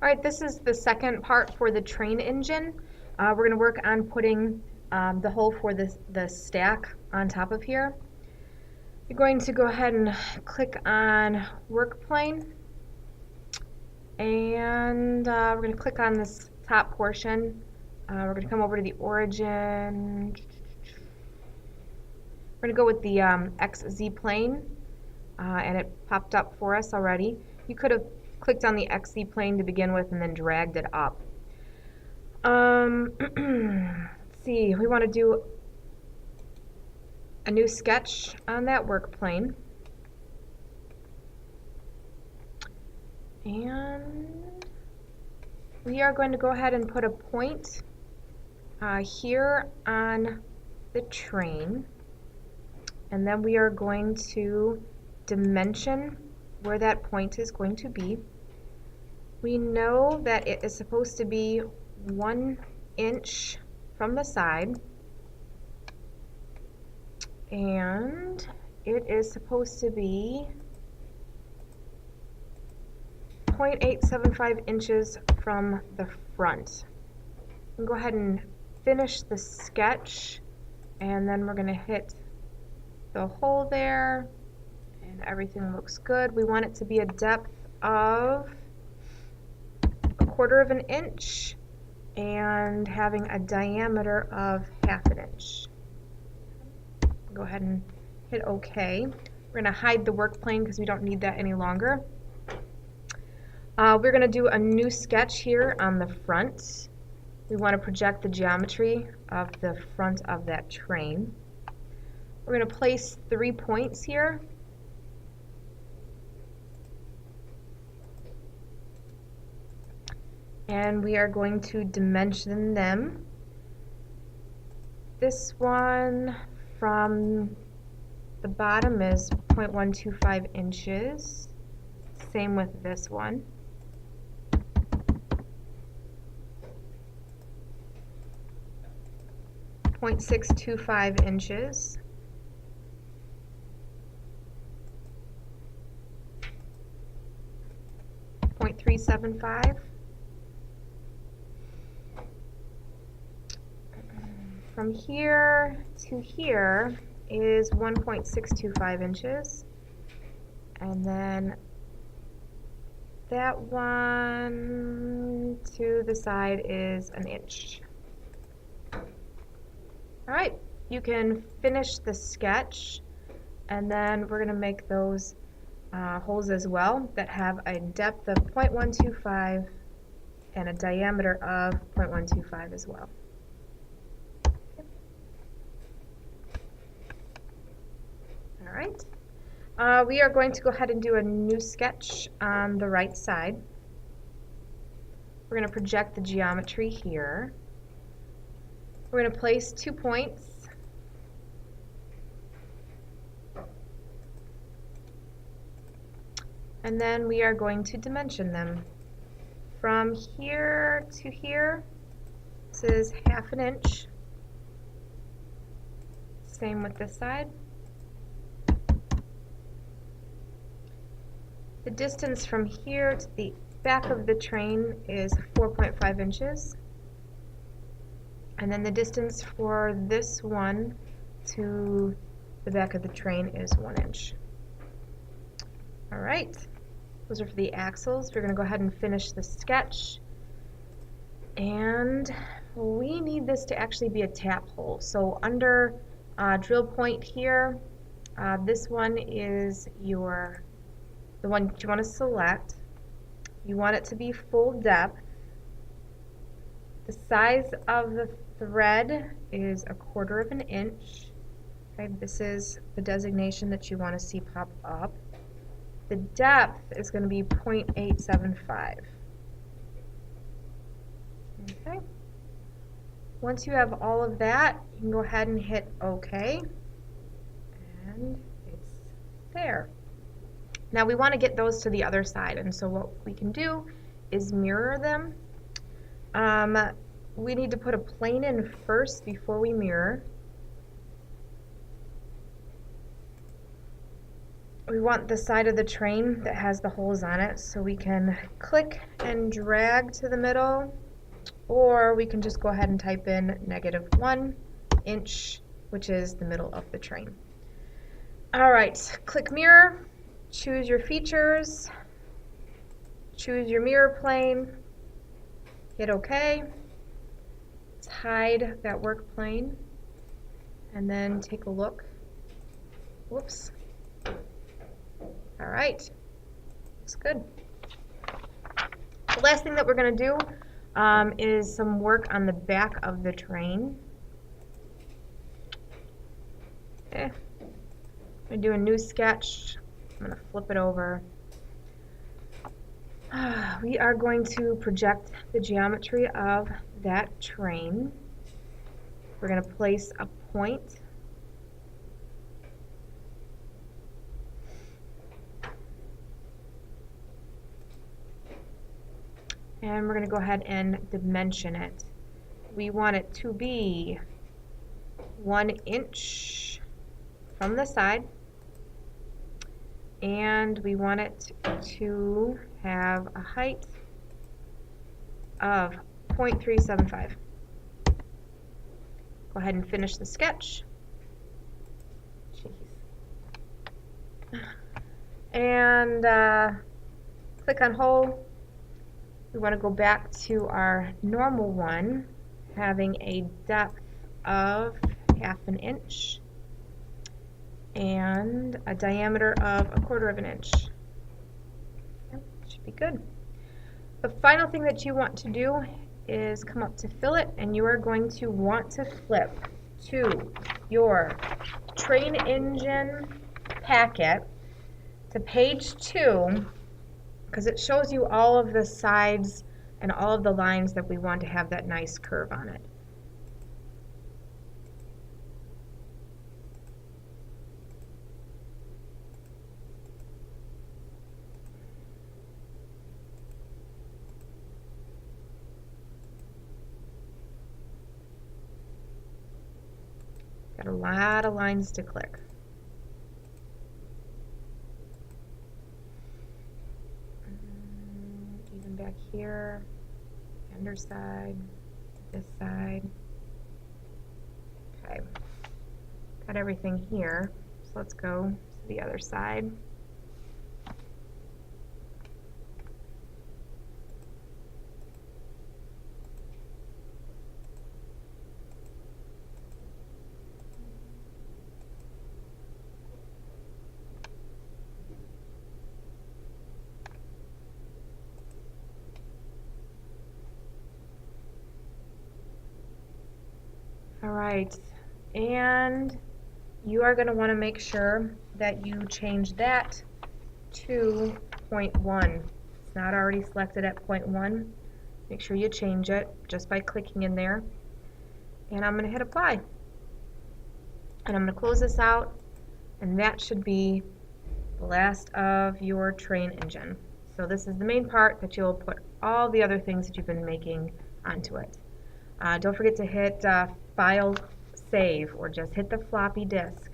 All right, this is the second part for the train engine. We're going to work on putting the hole for the stack on top of here. You're going to go ahead and click on work plane, and we're going to click on this top portion. We're going to come over to the origin. We're going to go with the XZ plane, and it popped up for us already. You could have clicked on the XZ plane to begin with and then dragged it up. Let's see, we want to do a new sketch on that work plane. And we are going to go ahead and put a point here on the train. And then we are going to dimension where that point is going to be. We know that it is supposed to be 1 inch from the side, and it is supposed to be 0.875 inches from the front. We'll go ahead and finish the sketch, and then we're going to hit the hole there, and everything looks good. We want it to be a depth of 1/4 of an inch and having a diameter of 1/2 inch. Go ahead and hit OK. We're going to hide the work plane because we don't need that any longer. We're going to do a new sketch here on the front. We want to project the geometry of the front of that train. We're going to place 3 points here. And we are going to dimension them. This one from the bottom is 0.125 inches. Same with this one. .625 inches. .375. From here to here is 1.625 inches. And then that one to the side is 1 inch. All right, you can finish the sketch, and then we're going to make those holes as well that have a depth of 0.125 and a diameter of 0.125 as well. All right, we are going to go ahead and do a new sketch on the right side. We're going to project the geometry here. We're going to place 2 points. And then we are going to dimension them. From here to here, this is 1/2 inch. Same with this side. The distance from here to the back of the train is 4.5 inches. And then the distance for this one to the back of the train is 1 inch. All right, those are for the axles. We're going to go ahead and finish the sketch. And we need this to actually be a tap hole. So under drill point here, this one is the one that you want to select. You want it to be full depth. The size of the thread is 1/4 of an inch. Okay, this is the designation that you want to see pop up. The depth is going to be 0.875. Okay. Once you have all of that, you can go ahead and hit OK. And it's there. Now we want to get those to the other side, and so what we can do is mirror them. We need to put a plane in first before we mirror. we want the side of the train that has the holes on it, so we can click and drag to the middle, or we can just go ahead and type in -1 inch, which is the middle of the train. All right, click mirror, choose your features, choose your mirror plane, hit OK. Let's hide that work plane, and then take a look. Whoops. All right, looks good. The last thing that we're going to do is some work on the back of the train. I'm going to do a new sketch. I'm going to flip it over. We are going to project the geometry of that train. We're going to place a point. And we're going to go ahead and dimension it. We want it to be 1 inch from the side, and we want it to have a height of 0.375. Go ahead and finish the sketch. Jeez. And click on whole. We want to go back to our normal one, having a depth of 1/2 inch and a diameter of 1/4 inch. Yep, should be good. The final thing that you want to do is come up to fillet, and you are going to want to flip to your train engine packet to page 2, because it shows you all of the sides and all of the lines that we want to have that nice curve on it. Got a lot of lines to click. Even back here, underside, this side. Okay, got everything here, so let's go to the other side. All right, and you are going to want to make sure that you change that to 0.1. It's not already selected at 0.1. Make sure you change it just by clicking in there. And I'm going to hit apply. And I'm going to close this out, and that should be the last of your train engine. So this is the main part that you'll put all the other things that you've been making onto it. Don't forget to hit File, Save, or just hit the floppy disk.